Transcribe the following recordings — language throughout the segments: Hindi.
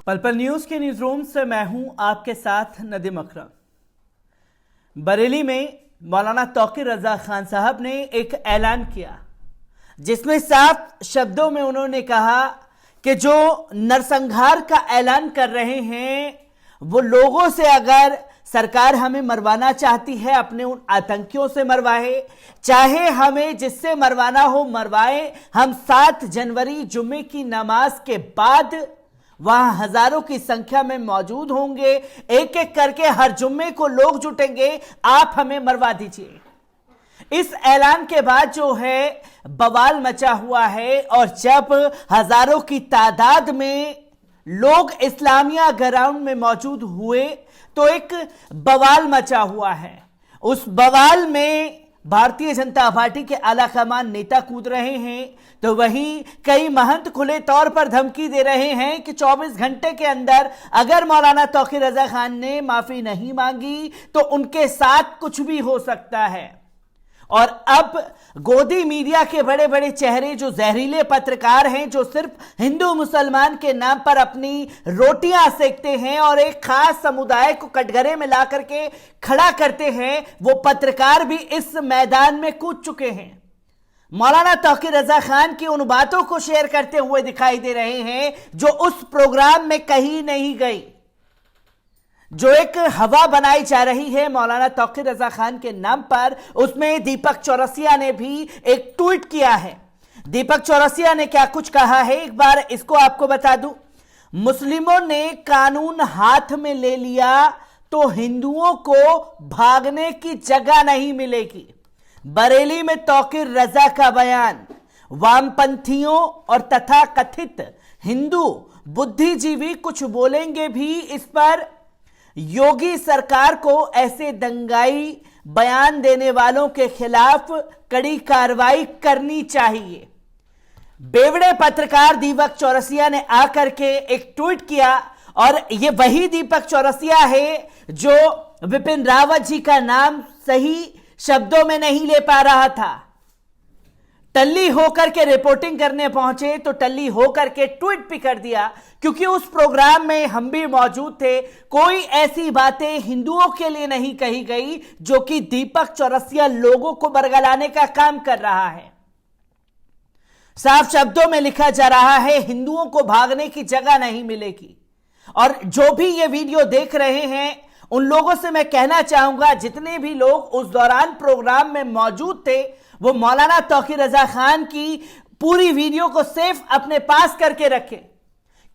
पल पल न्यूज के न्यूज रूम से मैं हूं आपके साथ नदीम अकरम। बरेली में मौलाना तौकीर रजा खान साहब ने एक ऐलान किया जिसमें साफ शब्दों में उन्होंने कहा कि जो नरसंहार का ऐलान कर रहे हैं वो लोगों से, अगर सरकार हमें मरवाना चाहती है अपने उन आतंकियों से मरवाए, चाहे हमें जिससे मरवाना हो मरवाए। हम 7 जनवरी जुम्मे की नमाज के बाद वहां हजारों की संख्या में मौजूद होंगे, एक एक करके हर जुम्मे को लोग जुटेंगे, आप हमें मरवा दीजिए। इस ऐलान के बाद जो है बवाल मचा हुआ है और जब हजारों की तादाद में लोग इस्लामिया ग्राउंड में मौजूद हुए तो एक बवाल मचा हुआ है। उस बवाल में भारतीय जनता पार्टी के आला कमान नेता कूद रहे हैं तो वहीं कई महंत खुले तौर पर धमकी दे रहे हैं कि 24 घंटे के अंदर अगर मौलाना तौकीर रजा खान ने माफी नहीं मांगी तो उनके साथ कुछ भी हो सकता है। और अब गोदी मीडिया के बड़े बड़े चेहरे, जो जहरीले पत्रकार हैं, जो सिर्फ हिंदू मुसलमान के नाम पर अपनी रोटियां सेकते हैं और एक खास समुदाय को कटघरे में ला करके खड़ा करते हैं, वो पत्रकार भी इस मैदान में कूद चुके हैं। मौलाना तौकीर रजा खान की उन बातों को शेयर करते हुए दिखाई दे रहे हैं जो उस प्रोग्राम में कही नहीं गई। जो एक हवा बनाई जा रही है मौलाना तौकीर रजा खान के नाम पर, उसमें दीपक चौरसिया ने भी एक ट्वीट किया है। दीपक चौरसिया ने क्या कुछ कहा है एक बार इसको आपको बता दूं। मुस्लिमों ने कानून हाथ में ले लिया तो हिंदुओं को भागने की जगह नहीं मिलेगी। बरेली में तौकीर रजा का बयान। वामपंथियों और तथाकथित हिंदू बुद्धिजीवी कुछ बोलेंगे भी इस पर। योगी सरकार को ऐसे दंगाई बयान देने वालों के खिलाफ कड़ी कार्रवाई करनी चाहिए। बेवड़े पत्रकार दीपक चौरसिया ने आकर के एक ट्वीट किया और ये वही दीपक चौरसिया है जो विपिन रावत जी का नाम सही शब्दों में नहीं ले पा रहा था। टल्ली होकर के रिपोर्टिंग करने पहुंचे तो टल्ली होकर के ट्वीट भी कर दिया, क्योंकि उस प्रोग्राम में हम भी मौजूद थे। कोई ऐसी बातें हिंदुओं के लिए नहीं कही गई जो कि दीपक चौरसिया लोगों को बरगलाने का काम कर रहा है। साफ शब्दों में लिखा जा रहा है हिंदुओं को भागने की जगह नहीं मिलेगी। और जो भी ये वीडियो देख रहे हैं उन लोगों से मैं कहना चाहूंगा, जितने भी लोग उस दौरान प्रोग्राम में मौजूद थे वो मौलाना तौकीर रजा खान की पूरी वीडियो को सेफ अपने पास करके रखें,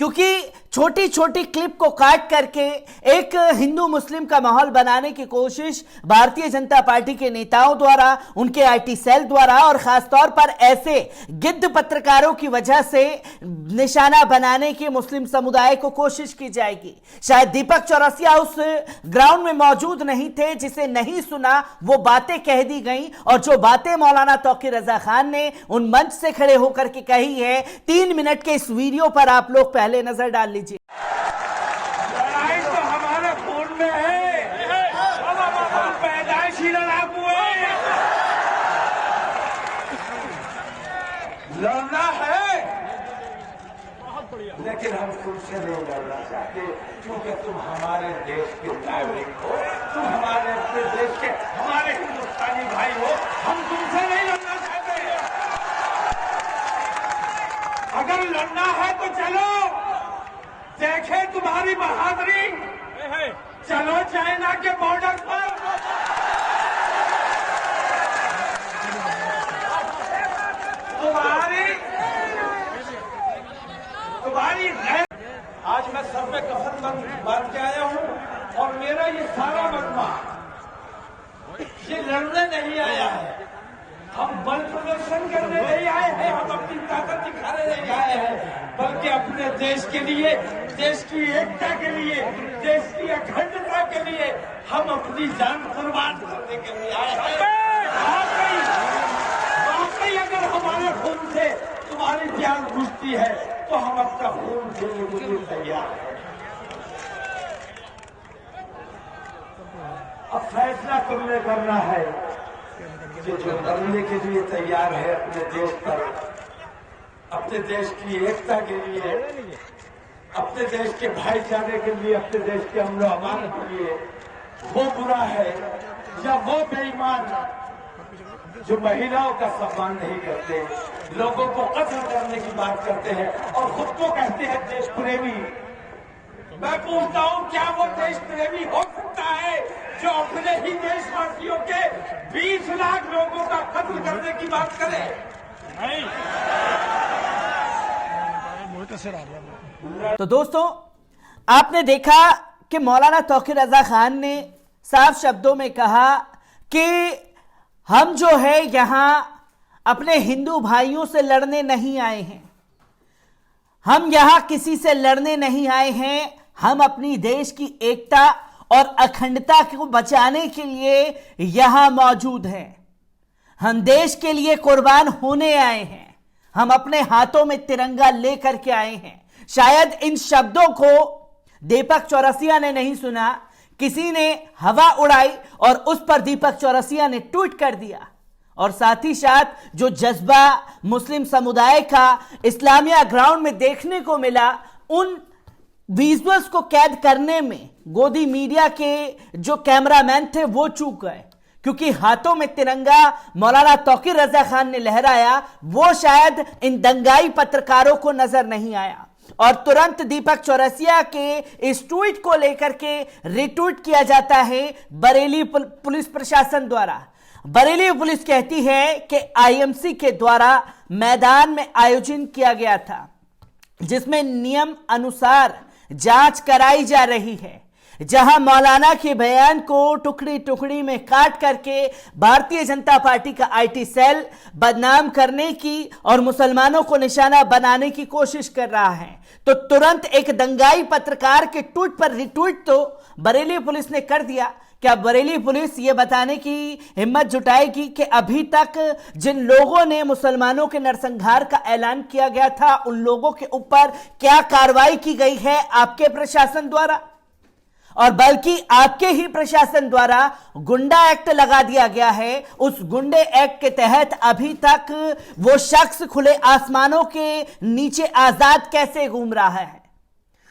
क्योंकि छोटी छोटी क्लिप को काट करके एक हिंदू मुस्लिम का माहौल बनाने की कोशिश भारतीय जनता पार्टी के नेताओं द्वारा, उनके आईटी सेल द्वारा और खासतौर पर ऐसे गिद्ध पत्रकारों की वजह से निशाना बनाने की मुस्लिम समुदाय को कोशिश की जाएगी। शायद दीपक चौरसिया उस ग्राउंड में मौजूद नहीं थे, जिसे नहीं सुना वो बातें कह दी गई। और जो बातें मौलाना तौकीर रजा खान ने उन मंच से खड़े होकर के कही है, 3 मिनट के इस वीडियो पर आप लोग पहले नजर डाल लीजिए। लड़ाई तो हमारे खून में है, हम पैदाइशी लड़ाकू हैं। लड़ना है लेकिन हम तुमसे नहीं लड़ना चाहते, क्योंकि तुम हमारे देश के नागरिक हो, तुम हमारे अपने देश के, हमारे हिंदुस्तानी भाई हो। हम तुमसे नहीं लड़ना चाहते। अगर लड़ना है तो चलो, देखे तुम्हारी बहादुरी। चलो चाइना के बॉर्डर पर, तुम्हारी आज मैं सर पे कफन बांध के आया हूं और मेरा ये सारा मजमा ये लड़ने नहीं आया है, हम बल प्रदर्शन करने नहीं आए हैं, हम अपनी ताकत दिखाने नहीं आए हैं, बल्कि अपने देश के लिए, देश की एकता के लिए, देश की अखंडता के लिए हम अपनी जान कुर्बान करने के लिए आए हैं। वाकई अगर हमारे खून से तुम्हारी जान घुसती है तो हम अपना खून देने के लिए तैयार हैं। अब फैसला तुमने करना है कि जो लड़ने के लिए तैयार है अपने देश पर, अपने देश की एकता के लिए, अपने देश के भाईचारे के लिए, अपने देश के अमन और अमान के लिए वो बुरा है या वो बेईमान जो महिलाओं का सम्मान नहीं करते, लोगों को कत्ल करने की बात करते हैं और खुद को कहते हैं देश प्रेमी। मैं पूछता हूं, क्या वो देश प्रेमी हो सकता है जो अपने ही देशवासियों के 20 लाख लोगों का कत्ल करने की बात करे? नहीं। तो दोस्तों, आपने देखा कि मौलाना तौकीर रजा खान ने साफ शब्दों में कहा कि हम जो है यहां अपने हिंदू भाइयों से लड़ने नहीं आए हैं, हम यहां किसी से लड़ने नहीं आए हैं, हम अपनी देश की एकता और अखंडता को बचाने के लिए यहां मौजूद हैं। हम देश के लिए कुर्बान होने आए हैं, हम अपने हाथों में तिरंगा लेकर के आए हैं। शायद इन शब्दों को दीपक चौरसिया ने नहीं सुना, किसी ने हवा उड़ाई और उस पर दीपक चौरसिया ने ट्वीट कर दिया। और साथ ही साथ जो जज्बा मुस्लिम समुदाय का इस्लामिया ग्राउंड में देखने को मिला, उन विजुअल्स को कैद करने में गोदी मीडिया के जो कैमरामैन थे वो चूक गए, क्योंकि हाथों में तिरंगा मौलाना तौकीर रजा खान ने लहराया, वो शायद इन दंगाई पत्रकारों को नजर नहीं आया। और तुरंत दीपक चौरसिया के इस ट्वीट को लेकर के रिट्वीट किया जाता है बरेली पुलिस प्रशासन द्वारा। बरेली पुलिस कहती है कि आईएमसी के द्वारा मैदान में आयोजन किया गया था, जिसमें नियम अनुसार जांच कराई जा रही है, जहां मौलाना के बयान को टुकड़ी टुकड़ी में काट करके भारतीय जनता पार्टी का आईटी सेल बदनाम करने की और मुसलमानों को निशाना बनाने की कोशिश कर रहा है। तो तुरंत एक दंगाई पत्रकार के ट्वीट पर रिट्वीट तो बरेली पुलिस ने कर दिया। क्या बरेली पुलिस ये बताने की हिम्मत जुटाएगी कि अभी तक जिन लोगों ने मुसलमानों के नरसंहार का ऐलान किया गया था, उन लोगों के ऊपर क्या कार्रवाई की गई है आपके प्रशासन द्वारा? और बल्कि आपके ही प्रशासन द्वारा गुंडा एक्ट लगा दिया गया है। उस गुंडे एक्ट के तहत अभी तक वो शख्स खुले आसमानों के नीचे आजाद कैसे घूम रहा है,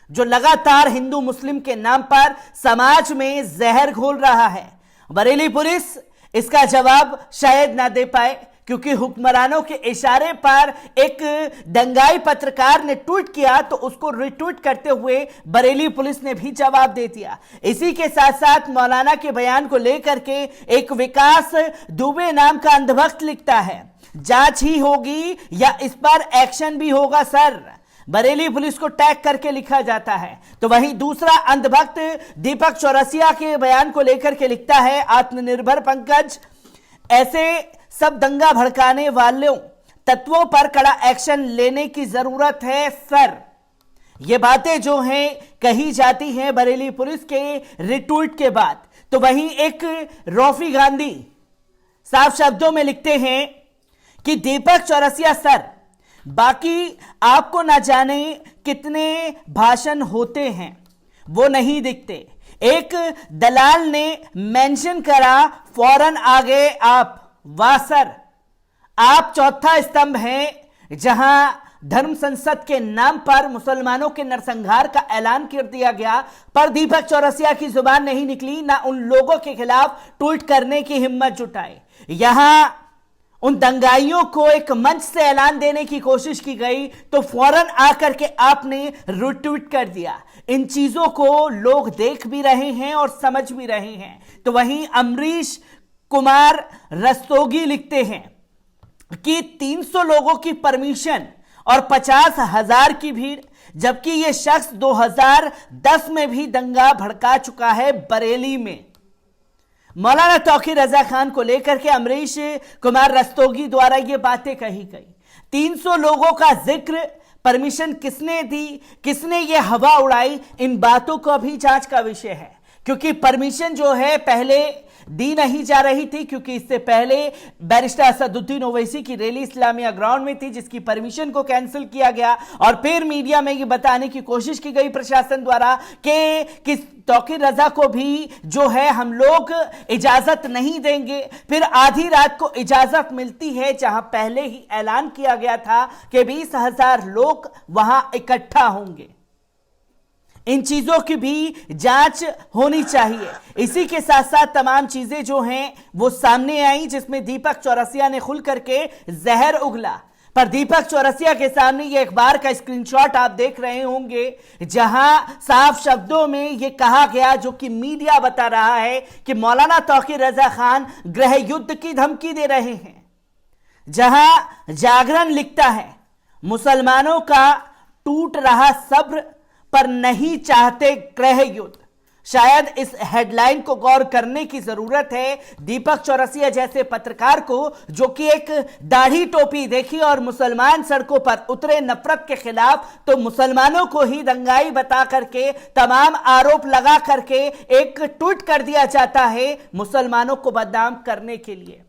जो लगातार हिंदू मुस्लिम के नाम पर समाज में जहर घोल रहा है? बरेली पुलिस इसका जवाब शायद ना दे पाए, क्योंकि हुक्मरानों के इशारे पर एक दंगाई पत्रकार ने ट्वीट किया तो उसको रिट्वीट करते हुए बरेली पुलिस ने भी जवाब दे दिया। इसी के साथ साथ मौलाना के बयान को लेकर के एक विकास दुबे नाम का अंधभक्त लिखता है, जांच ही होगी या इस पर एक्शन भी होगा सर, बरेली पुलिस को टैग करके लिखा जाता है। तो वहीं दूसरा अंधभक्त दीपक चौरसिया के बयान को लेकर के लिखता है, आत्मनिर्भर पंकज, ऐसे सब दंगा भड़काने वालों तत्वों पर कड़ा एक्शन लेने की जरूरत है सर। ये बातें जो हैं कही जाती हैं बरेली पुलिस के रिट्वीट के बाद। तो वहीं एक रॉफी गांधी साफ शब्दों में लिखते हैं कि दीपक चौरसिया सर, बाकी आपको ना जाने कितने भाषण होते हैं, वो नहीं दिखते। एक दलाल ने मेंशन करा, फौरन आ गए आप। वाह सर, आप चौथा स्तंभ हैं जहां धर्म संसद के नाम पर मुसलमानों के नरसंहार का ऐलान कर दिया गया, पर दीपक चौरसिया की जुबान नहीं निकली, ना उन लोगों के खिलाफ ट्वीट करने की हिम्मत जुटाई। यहां उन दंगाइयों को एक मंच से ऐलान देने की कोशिश की गई तो फौरन आकर के आपने रिट्वीट कर दिया। इन चीजों को लोग देख भी रहे हैं और समझ भी रहे हैं। तो वहीं अमरीश कुमार रस्तोगी लिखते हैं कि 300 लोगों की परमिशन और 50,000 की भीड़, जबकि यह शख्स 2010 में भी दंगा भड़का चुका है बरेली में। मौलाना तौकीर रजा खान को लेकर के अमरीश कुमार रस्तोगी द्वारा ये बातें कही गई। 300 लोगों का जिक्र, परमिशन किसने दी, किसने ये हवा उड़ाई, इन बातों को भी जांच का विषय है। क्योंकि परमिशन जो है पहले दी नहीं जा रही थी, क्योंकि इससे पहले बैरिस्टर असदुद्दीन ओवैसी की रैली इस्लामिया ग्राउंड में थी, जिसकी परमिशन को कैंसिल किया गया और फिर मीडिया में ये बताने की कोशिश की गई प्रशासन द्वारा कि तौकीर रजा को भी जो है हम लोग इजाजत नहीं देंगे। फिर आधी रात को इजाजत मिलती है, जहां पहले ही ऐलान किया गया था कि 20,000 लोग वहां इकट्ठा होंगे। इन चीजों की भी जांच होनी चाहिए। इसी के साथ साथ तमाम चीजें जो हैं वो सामने आई, जिसमें दीपक चौरसिया ने खुल करके जहर उगला। पर दीपक चौरसिया के सामने ये अखबार का स्क्रीनशॉट आप देख रहे होंगे, जहां साफ शब्दों में ये कहा गया, जो कि मीडिया बता रहा है कि मौलाना तौकीर रजा खान गृह युद्ध की धमकी दे रहे हैं। जहां जागरण लिखता है, मुसलमानों का टूट रहा सब्र पर नहीं चाहते गृह युद्ध। शायद इस हेडलाइन को गौर करने की जरूरत है दीपक चौरसिया जैसे पत्रकार को, जो कि एक दाढ़ी टोपी देखी और मुसलमान सड़कों पर उतरे नफरत के खिलाफ, तो मुसलमानों को ही दंगाई बता करके तमाम आरोप लगा करके एक ट्वीट कर दिया जाता है मुसलमानों को बदनाम करने के लिए।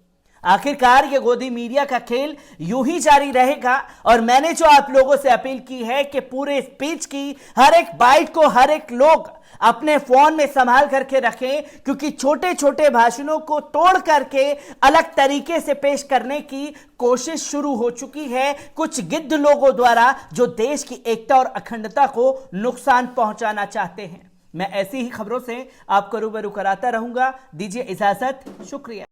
आखिरकार ये गोदी मीडिया का खेल यूं ही जारी रहेगा। और मैंने जो आप लोगों से अपील की है कि पूरे स्पीच की हर एक बाइट को हर एक लोग अपने फोन में संभाल करके रखें, क्योंकि छोटे छोटे भाषणों को तोड़ करके अलग तरीके से पेश करने की कोशिश शुरू हो चुकी है कुछ गिद्ध लोगों द्वारा, जो देश की एकता और अखंडता को नुकसान पहुंचाना चाहते हैं। मैं ऐसी ही खबरों से आपको रूबरू कराता रहूंगा। दीजिए इजाजत, शुक्रिया।